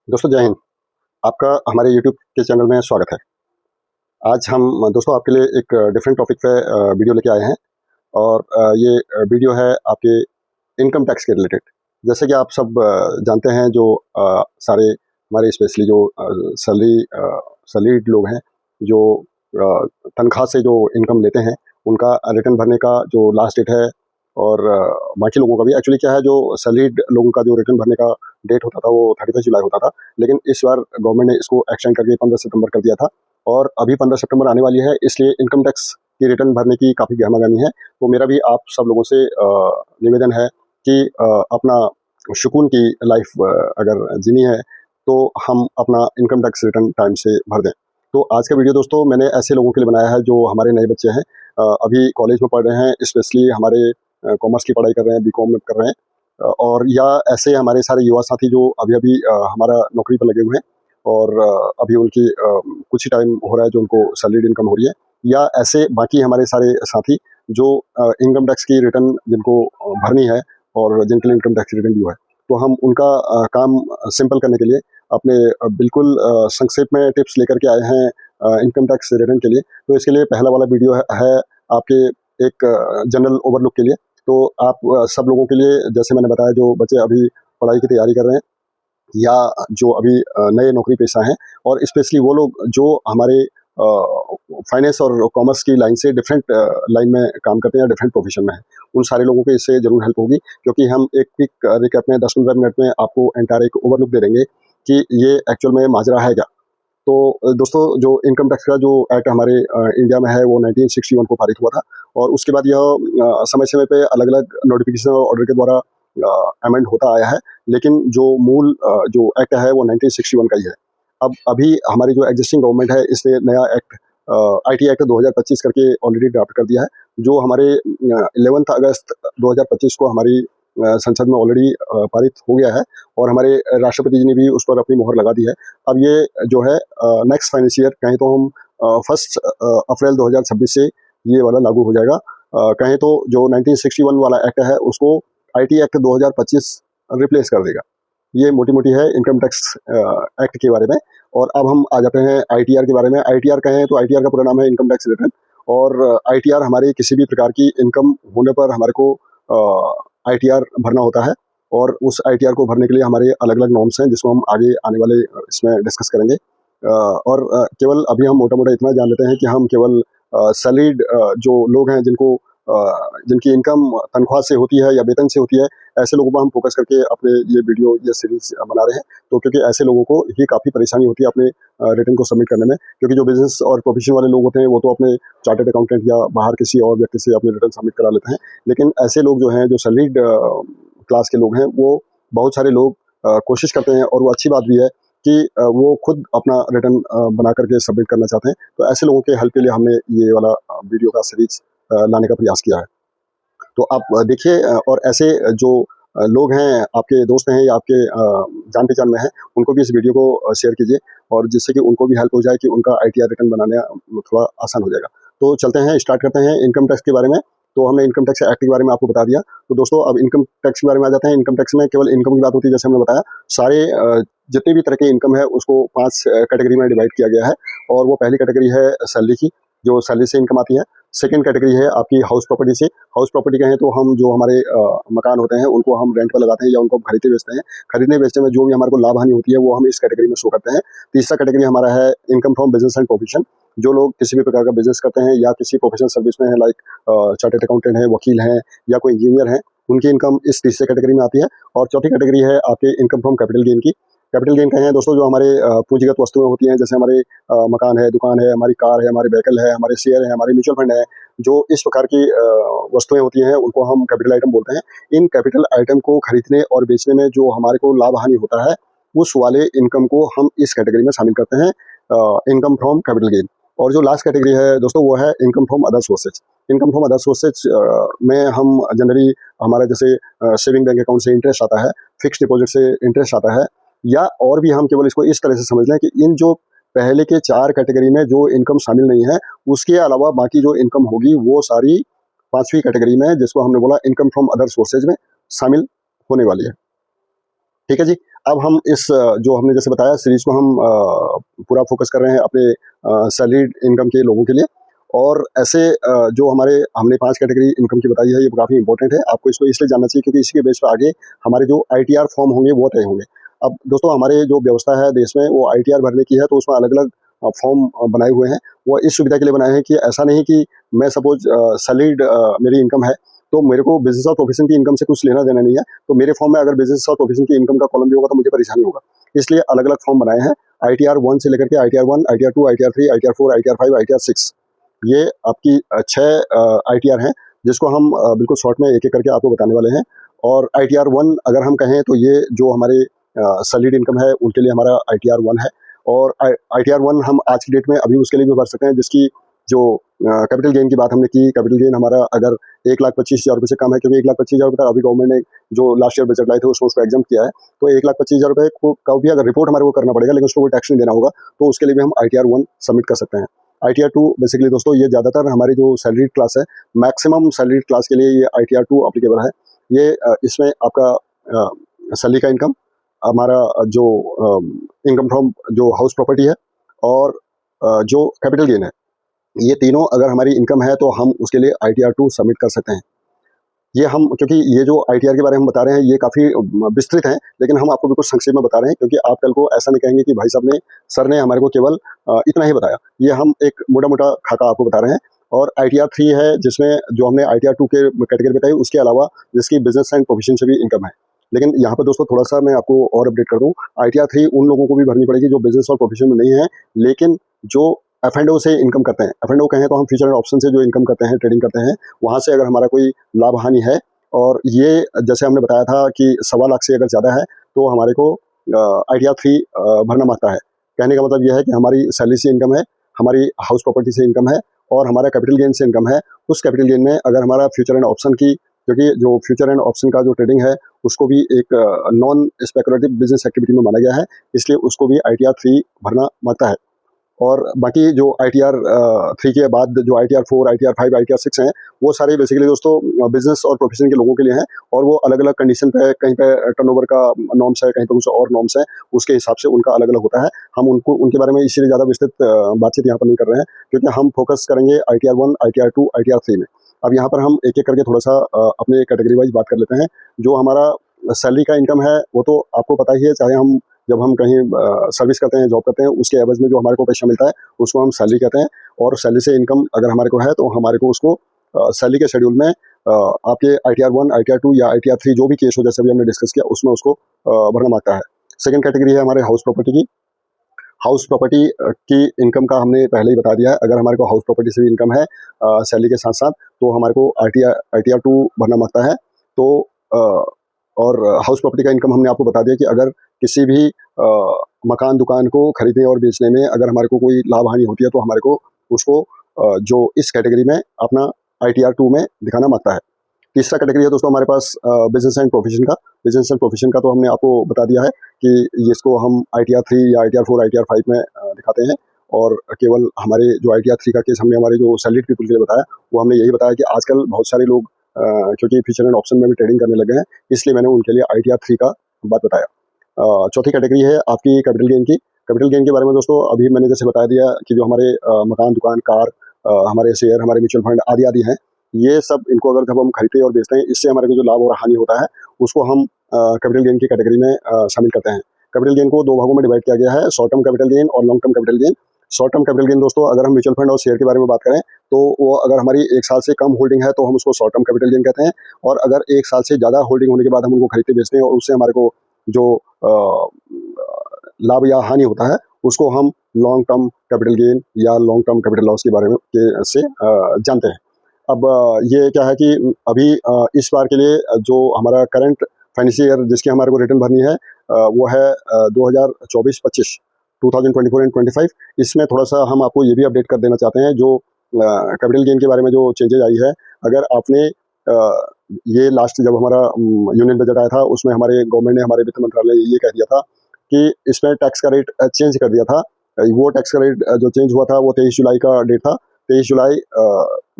दोस्तों जय हिंद। आपका हमारे यूट्यूब के चैनल में स्वागत है। आज हम दोस्तों आपके लिए एक डिफरेंट टॉपिक पे वीडियो लेके आए हैं और ये वीडियो है आपके इनकम टैक्स के रिलेटेड। जैसे कि आप सब जानते हैं जो सारे हमारे स्पेशली जो सैलरीड लोग हैं जो तनख्वाह से जो इनकम लेते हैं उनका रिटर्न भरने का जो लास्ट डेट है और बाकी लोगों का भी एक्चुअली क्या है जो सैलरीड लोगों का जो रिटर्न भरने का डेट होता था वो 31 जुलाई होता था, लेकिन इस बार गवर्नमेंट ने इसको एक्सटेंड करके 15 सितंबर कर दिया था और अभी 15 सितंबर आने वाली है, इसलिए इनकम टैक्स की रिटर्न भरने की काफ़ी गहमागहमी है। तो मेरा भी आप सब लोगों से निवेदन है कि अपना सुकून की लाइफ अगर जीनी है तो हम अपना इनकम टैक्स रिटर्न टाइम से भर दें। तो आज का वीडियो दोस्तों मैंने ऐसे लोगों के लिए बनाया है जो हमारे नए बच्चे हैं, अभी कॉलेज में पढ़ रहे हैं, स्पेशली हमारे कॉमर्स की पढ़ाई कर रहे हैं, बीकॉम में कर रहे हैं, और या ऐसे हमारे सारे युवा साथी जो अभी अभी हमारा नौकरी पर लगे हुए हैं और अभी उनकी कुछ ही टाइम हो रहा है जो उनको सैलरीड इनकम हो रही है, या ऐसे बाकी हमारे सारे साथी जो इनकम टैक्स की रिटर्न जिनको भरनी है और जिनके लिए इनकम टैक्स रिटर्न ड्यू है। तो हम उनका काम सिंपल करने के लिए अपने बिल्कुल संक्षेप में टिप्स लेकर के आए हैं इनकम टैक्स रिटर्न के लिए। तो इसके लिए पहला वाला वीडियो है आपके एक जनरल ओवरलुक के लिए। तो आप सब लोगों के लिए, जैसे मैंने बताया, जो बच्चे अभी पढ़ाई की तैयारी कर रहे हैं या जो अभी नए नौकरी पेशा हैं, और स्पेशली वो लोग जो हमारे फाइनेंस और कॉमर्स की लाइन से डिफरेंट लाइन में काम करते हैं या डिफरेंट प्रोफेशन में हैं, उन सारे लोगों को इससे ज़रूर हेल्प होगी, क्योंकि हम एक क्विक रिकैप में 10-15 मिनट में आपको एंटायर एक ओवरलुक दे देंगे कि ये एक्चुअल में माजरा है क्या। तो दोस्तों जो इनकम टैक्स का जो एक्ट हमारे इंडिया में है वो 1961 को पारित हुआ था, और उसके बाद यह समय समय पे अलग अलग नोटिफिकेशन और ऑर्डर के द्वारा अमेंड होता आया है, लेकिन जो मूल जो एक्ट है वो 1961 का ही है। अब अभी हमारी जो एग्जिस्टिंग गवर्नमेंट है इसने नया एक्ट IT एक्ट 2025 करके ऑलरेडी ड्राफ्ट कर दिया है, जो हमारे 11 अगस्त 2025 को हमारी संसद में ऑलरेडी पारित हो गया है और हमारे राष्ट्रपति जी ने भी उस पर अपनी मोहर लगा दी है। अब ये जो है नेक्स्ट फाइनेंशियल ईयर कहें तो हम 1 अप्रैल 2026 से ये वाला लागू हो जाएगा। कहें तो जो 1961 वाला एक्ट है उसको IT एक्ट 2025 रिप्लेस कर देगा। ये मोटी मोटी है इनकम टैक्स एक्ट के बारे में। और अब हम आ जाते हैं ITR के बारे में। ITR कहें तो ITR का पूरा नाम है इनकम टैक्स रिटर्न, और ITR हमारी किसी भी प्रकार की इनकम होने पर हमारे को ITR भरना होता है, और उस ITR को भरने के लिए हमारे अलग अलग नॉर्म्स हैं जिसको हम आगे आने वाले इसमें डिस्कस करेंगे। और केवल अभी हम मोटा मोटा इतना जान लेते हैं कि हम केवल सैलरीड जो लोग हैं जिनकी इनकम तनख्वाह से होती है या वेतन से होती है, ऐसे लोगों पर हम फोकस करके अपने ये वीडियो ये सीरीज बना रहे हैं। तो क्योंकि ऐसे लोगों को ही काफ़ी परेशानी होती है अपने रिटर्न को सबमिट करने में, क्योंकि जो बिजनेस और प्रोफेशन वाले लोग होते हैं वो तो अपने चार्टर्ड अकाउंटेंट या बाहर किसी और व्यक्ति से अपने रिटर्न सबमिट करा लेते हैं, लेकिन ऐसे लोग जो हैं जो सैलरीड क्लास के लोग हैं वो बहुत सारे लोग कोशिश करते हैं, और वो अच्छी बात भी है कि वो खुद अपना रिटर्न बना करके सबमिट करना चाहते हैं। तो ऐसे लोगों के हेल्प के लिए हमने ये वाला वीडियो का सीरीज लाने का प्रयास किया है। तो आप देखिए, और ऐसे जो लोग हैं, आपके दोस्त हैं या आपके जान पहचान में हैं, उनको भी इस वीडियो को शेयर कीजिए, और जिससे कि उनको भी हेल्प हो जाए कि उनका ITR रिटर्न बनाना थोड़ा आसान हो जाएगा। तो चलते हैं, स्टार्ट करते हैं इनकम टैक्स के बारे में। तो हमने इनकम टैक्स एक्ट के बारे में आपको बता दिया। तो दोस्तों अब इनकम टैक्स के बारे में आ जाते हैं। इनकम टैक्स में केवल इनकम की बात होती है, जैसे हमने बताया। सारे जितने भी तरह की इनकम है उसको 5 कैटेगरी में डिवाइड किया गया है, और वो पहली कैटेगरी है सैलरी की, जो सैलरी से इनकम आती है। सेकंड कैटेगरी है आपकी हाउस प्रॉपर्टी से। हाउस प्रॉपर्टी कहें तो हम जो हमारे मकान होते हैं उनको हम रेंट पर लगाते हैं या उनको खरीदते बेचते हैं। खरीदने बेचने में जो भी हमारे को लाभ हानि होती है वो हम इस कैटेगरी में शो करते हैं। तीसरा कैटेगरी हमारा है income from business and profession. जो लोग किसी भी प्रकार का बिजनेस करते हैं या किसी प्रोफेशनल सर्विस में है, लाइक चार्टर्ड अकाउंटेंट है, वकील हैं या कोई इंजीनियर है, उनकी इनकम इस तीसरे कैटेगरी में आती है। और चौथी कैटेगरी है आपके इनकम फ्रॉम कैपिटल गेन की। कैपिटल गेन कहें दोस्तों जो हमारे पूंजीगत वस्तुएं होती हैं, जैसे हमारे मकान है, दुकान है, हमारी कार है, हमारे व्हीकल है, हमारे शेयर है, हमारे म्यूचुअल फंड है, जो इस प्रकार की वस्तुएं होती हैं उनको हम कैपिटल आइटम बोलते हैं। इन कैपिटल आइटम को खरीदने और बेचने में जो हमारे को लाभ हानि होता है, उस वाले इनकम को हम इस कैटेगरी में शामिल करते हैं, इनकम फ्रॉम कैपिटल गेन। और जो लास्ट कैटेगरी है दोस्तों वो है income from other sources. Income from other sources में हम जनरली हमारा जैसे सेविंग बैंक अकाउंट से इंटरेस्ट आता है, फिक्स डिपॉजिट से इंटरेस्ट आता है, या और भी हम केवल इसको इस तरह से समझ लें कि इन जो पहले के 4 कैटेगरी में जो इनकम शामिल नहीं है, उसके अलावा बाकी जो इनकम होगी वो सारी 5वीं कैटेगरी में, जिसको हमने बोला इनकम फ्रॉम अदर सोर्सेज में शामिल होने वाली है। ठीक है जी। अब हम इस जो हमने जैसे बताया सीरीज में हम पूरा फोकस कर रहे हैं अपने सैलरीड इनकम के लोगों के लिए। और ऐसे जो हमने 5 कैटेगरी इनकम की बताई है, ये काफ़ी इंपॉर्टेंट है। आपको इसको इसलिए जानना चाहिए क्योंकि इसके बेस पर आगे हमारे जो ITR फॉर्म होंगे वो तय होंगे। अब दोस्तों हमारे जो व्यवस्था है देश में वो ITR भरने की है, तो उसमें अलग अलग फॉर्म बनाए हुए हैं। वो इस सुविधा के लिए बनाए हैं कि ऐसा नहीं कि मैं सपोज सैलरीड मेरी इनकम है, तो मेरे को बिजनेस और प्रोफेशन की इनकम से कुछ लेना देना नहीं है, तो मेरे फॉर्म में अगर बिजनेस और प्रोफेशन की इनकम का कॉलम भी होगा तो मुझे परेशानी होगा। इसलिए अलग अलग फॉर्म बनाए हैं, ITR 1 से लेकर के ITR 1, ITR 2, ITR 3, ITR 4, ITR 5, ITR 6। ये आपकी 6 ITR हैं, जिसको हम बिल्कुल शॉर्ट में एक एक करके आपको बताने वाले हैं। और ITR 1 अगर हम कहें तो ये जो हमारे सैलरीड इनकम है उनके लिए हमारा ITR 1 है। और ITR 1 हम आज की डेट में अभी उसके लिए भी भर सकते हैं, जिसकी जो कैपिटल गेन की बात हमने की। कैपिटल गेन हमारा अगर 1,25,000 रुपये से कम है, क्योंकि 1,25,000 रुपये अभी गवर्नमेंट ने जो लास्ट ईयर बजट लाए थे उसमें उसको एग्जाम किया है, तो 1,25,000 रुपये का भी अगर रिपोर्ट हमारे को करना पड़ेगा, लेकिन उसको कोई टैक्स नहीं देना होगा, तो उसके लिए भी हम ITR 1 सबमिट कर सकते हैं। ITR 2 बेसिकली दोस्तों ये ज़्यादातर हमारी जो सैलरीड क्लास है, मैक्सिमम सैलरीड क्लास के लिए ये ITR 2 अप्लीकेबल है। ये इसमें आपका सैलरी का इनकम, हमारा जो इनकम फ्रॉम जो हाउस प्रॉपर्टी है, और जो कैपिटल गेन है, ये तीनों अगर हमारी इनकम है तो हम उसके लिए ITR 2 सबमिट कर सकते हैं। ये हम क्योंकि ये जो ITR के बारे में हम बता रहे हैं ये काफ़ी विस्तृत है, लेकिन हम आपको बिल्कुल संक्षेप में बता रहे हैं, क्योंकि आप कल को ऐसा नहीं कहेंगे कि भाई साहब ने सर ने हमारे को केवल इतना ही बताया। ये हम एक मोटा मोटा खाका आपको बता रहे हैं। और ITR 3 है, जिसमें जो हमने ITR 2 के कैटेगरी बताई, उसके अलावा जिसकी बिजनेस एंड प्रोफेशन से भी इनकम है। लेकिन यहाँ पर दोस्तों थोड़ा सा मैं आपको और अपडेट कर दूँ, ITR 3 उन लोगों को भी भरनी पड़ेगी जो बिजनेस और प्रोफेशन में नहीं है, लेकिन जो F&O से इनकम करते हैं। F&O कहें तो हम फ्यूचर एंड ऑप्शन से जो इनकम करते हैं, ट्रेडिंग करते हैं, वहाँ से अगर हमारा कोई लाभ हानि है, और ये जैसे हमने बताया था कि 1.25 लाख से अगर ज़्यादा है तो हमारे को ITR 3 भरना मांगता है। कहने का मतलब यह है कि हमारी सैलरी से इनकम है, हमारी हाउस प्रॉपर्टी से इनकम है, और हमारा कैपिटल गेन से इनकम है। उस कैपिटल गेन में अगर हमारा फ्यूचर एंड ऑप्शन की, क्योंकि जो फ्यूचर एंड ऑप्शन का जो ट्रेडिंग है उसको भी एक नॉन स्पेकुलेटिव बिजनेस एक्टिविटी में माना गया है, इसलिए उसको भी ITR 3 भरना मांगता है। और बाकी जो ITR 3 के बाद जो ITR 4, ITR 5, ITR 6 हैं, वो सारे बेसिकली दोस्तों बिजनेस और प्रोफेशन के लोगों के लिए हैं, और वो अलग अलग कंडीशन पे, कहीं पे टर्नओवर का नॉर्म्स है, कहीं पे कुछ और नॉर्म्स है, उसके हिसाब से उनका अलग अलग होता है। हम उनके बारे में इसीलिए ज़्यादा विस्तृत बातचीत यहाँ पर नहीं कर रहे हैं, क्योंकि हम फोकस करेंगे ITR 1, ITR 2, ITR 3 में। अब यहाँ पर हम एक एक करके थोड़ा सा अपने कैटेगरी वाइज बात कर लेते हैं। जो हमारा सैलरी का इनकम है वो तो आपको पता ही है, चाहे हम जब हम कहीं सर्विस करते हैं, जॉब करते हैं, उसके एवज में जो हमारे को पैसा मिलता है उसको हम सैलरी कहते हैं। और सैलरी से इनकम अगर हमारे को है तो हमारे को उसको सैलरी के शेड्यूल में आपके ITR 1, ITR 2 या ITR 3 जो भी केस हो, जैसे भी हमने डिस्कस किया, उसमें उसको भरना मांगता है। सेकंड कैटेगरी है हमारे हाउस प्रॉपर्टी की। हाउस प्रॉपर्टी की इनकम का हमने पहले ही बता दिया है। अगर हमारे को हाउस प्रॉपर्टी से भी इनकम है सैलरी के साथ साथ, तो हमारे को ITR 2 भरना मांगता है। तो और हाउस प्रॉपर्टी का इनकम हमने आपको बता दिया कि अगर किसी भी मकान दुकान को खरीदने और बेचने में अगर हमारे को कोई लाभ हानि होती है तो हमारे को उसको जो इस कैटेगरी में अपना ITR 2 में दिखाना मांगता है। तीसरा कैटेगरी है दोस्तों हमारे पास बिजनेस एंड प्रोफेशन का। बिजनेस एंड प्रोफेशन का तो हमने आपको बता दिया है कि इसको हम ITR 3 या ITR 4, ITR 5 में दिखाते हैं। और केवल हमारे जो ITR 3 का केस हमने हमारे जो सैलरीड पीपल के लिए बताया, वो हमने यही बताया कि आजकल बहुत सारे लोग क्योंकि फ्यूचर एंड ऑप्शन में भी ट्रेडिंग करने लगे हैं, इसलिए मैंने उनके लिए ITR 3 का बात बताया। चौथी कैटेगरी है आपकी कैपिटल गेन की। कैपिटल गेन के बारे में दोस्तों अभी मैंने जैसे बता दिया कि जो हमारे मकान दुकान कार, हमारे शेयर, हमारे म्यूचुअल फंड आदि आदि हैं, ये सब इनको अगर जब हम खरीदते हैं और बेचते हैं, इससे हमारे को जो लाभ और हानि होता है उसको हम कैपिटल गेन की कैटेगरी में शामिल करते हैं। कैपिटल गेन को दो भागों में डिवाइड किया गया है, शॉर्ट टर्म कैपिटल गेन और long term capital gain. Short term capital gain दोस्तों अगर हम म्यूचुअल फंड और शेयर के बारे में बात करें तो वो अगर हमारी 1 साल से कम होल्डिंग है तो हम उसको शॉर्ट टर्म कैपिटल गेन कहते हैं। और अगर 1 साल से ज़्यादा होल्डिंग होने के बाद हम उनको खरीदते बेचते हैं और उससे हमारे को जो लाभ या हानि होता है उसको हम लॉन्ग टर्म कैपिटल गेन या लॉन्ग टर्म कैपिटल लॉस के बारे में से जानते हैं। अब ये क्या है कि अभी इस बार के लिए जो हमारा करंट फाइनेंशियल ईयर जिसकी हमारे को रिटर्न भरनी है वो है 2024-25, 2024 एंड 25। इसमें थोड़ा सा हम आपको ये भी अपडेट कर देना चाहते हैं, जो कैपिटल गेन के बारे में जो चेंजेज आई है। अगर आपने ये लास्ट जब हमारा यूनियन बजट आया था उसमें हमारे गवर्नमेंट ने, हमारे वित्त मंत्रालय ने ये कह दिया था कि इसमें टैक्स का रेट चेंज कर दिया था। वो टैक्स का रेट जो चेंज हुआ था वो 23 जुलाई का डेट था, 23 जुलाई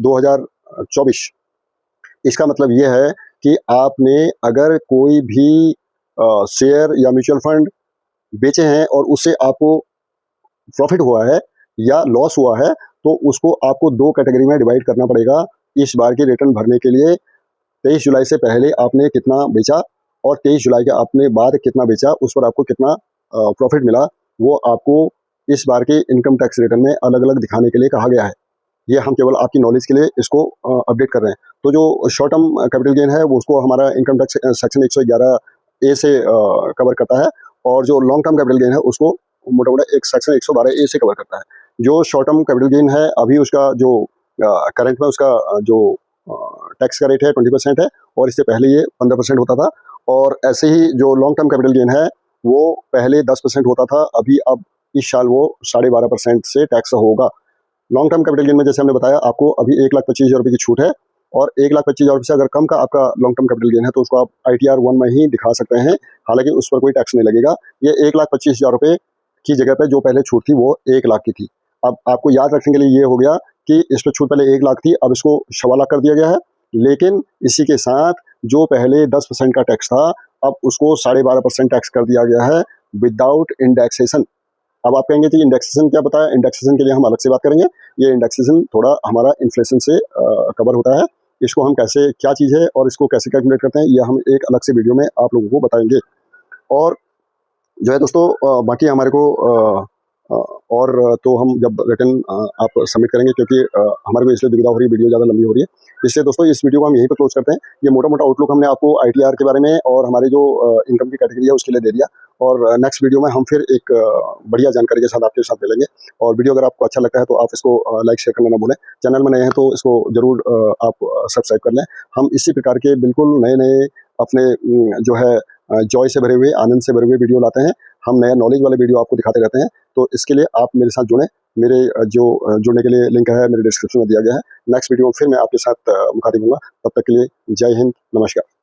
2024। इसका मतलब ये है कि आपने अगर कोई भी शेयर या म्यूचुअल फंड बेचे हैं और उससे आपको प्रॉफिट हुआ है या लॉस हुआ है, तो उसको आपको 2 कैटेगरी में डिवाइड करना पड़ेगा। इस बार के रिटर्न भरने के लिए 23 जुलाई से पहले आपने कितना बेचा और 23 जुलाई के आपने बाद कितना बेचा, उस पर आपको कितना प्रॉफिट मिला, वो आपको इस बार के इनकम टैक्स रिटर्न में अलग-अलग दिखाने के लिए कहा गया है। ये हम केवल आपकी नॉलेज के लिए इसको अपडेट कर रहे हैं। तो जो शॉर्ट टर्म कैपिटल गेन है वो उसको हमारा इनकम टैक्स सेक्शन 111 ए से कवर करता है, और जो लॉन्ग टर्म कैपिटल गेन है उसको मोटा-मोटा एक सेक्शन 112 ए से कवर करता है। जो शॉर्ट टर्म कैपिटल गेन है अभी उसका जो करंट में उसका जो टैक्स का रेट है 20% है, और इससे पहले ये 15% होता था। और ऐसे ही जो लॉन्ग टर्म कैपिटल गेन है वो पहले 10% होता था, अभी अब इस साल वो 12.5% से टैक्स होगा। लॉन्ग टर्म कैपिटल गेन में जैसे हमने बताया आपको अभी 1,25,000 रुपये की छूट है, और 1,25,000 रुपये से अगर कम का आपका लॉन्ग टर्म कैपिटल गेन है तो उसको आप ITR 1 में ही दिखा सकते हैं, हालांकि उस पर कोई टैक्स नहीं लगेगा। ये 1,25,000 रुपये की जगह पे जो पहले छूट थी वो 1 लाख की थी। अब आपको याद रखने के लिए ये हो गया कि इस पर छूट पहले 1 लाख थी, अब इसको 1.25 लाख कर दिया गया है। लेकिन इसी के साथ जो पहले 10% का टैक्स था, अब उसको 12.5% टैक्स कर दिया गया है विदाउट इंडेक्सेशन। अब आप कहेंगे कि इंडेक्सेशन क्या बताया, इंडेक्सेशन के लिए हम अलग से बात करेंगे। ये इंडेक्सेशन थोड़ा हमारा इन्फ्लेशन से कवर होता है। इसको हम कैसे, क्या चीज़ है और इसको कैसे कैलकुलेट करते हैं, ये हम एक अलग से वीडियो में आप लोगों को बताएंगे। और जो है दोस्तों बाकी हमारे को और तो हम जब रिटर्न आप सबमिट करेंगे, क्योंकि हमारे को इसलिए दुविधा हो रही है, वीडियो ज़्यादा लंबी हो रही है, इसलिए दोस्तों इस वीडियो को हम यहीं पर क्लोज करते हैं। ये मोटा मोटा आउटलुक हमने आपको ITR के बारे में और हमारे जो इनकम की कैटेगरी है उसके लिए दे दिया। और नेक्स्ट वीडियो में हम फिर एक बढ़िया जानकारी के साथ आपके साथ मिलेंगे। और वीडियो अगर आपको अच्छा लगता है तो आप इसको लाइक शेयर करना ना भूलें। चैनल में नए हैं तो इसको ज़रूर आप सब्सक्राइब कर लें। हम इसी प्रकार के बिल्कुल नए नए अपने जो है जॉय से भरे हुए, आनंद से भरे हुए वीडियो लाते हैं। हम नया नॉलेज वाले वीडियो आपको दिखाते रहते हैं, तो इसके लिए आप मेरे साथ जुड़ें। मेरे जो जुड़ने के लिए लिंक है मेरे डिस्क्रिप्शन में दिया गया है। नेक्स्ट वीडियो में फिर मैं आपके साथ मुखातिब होऊंगा। तब तक के लिए जय हिंद, नमस्कार।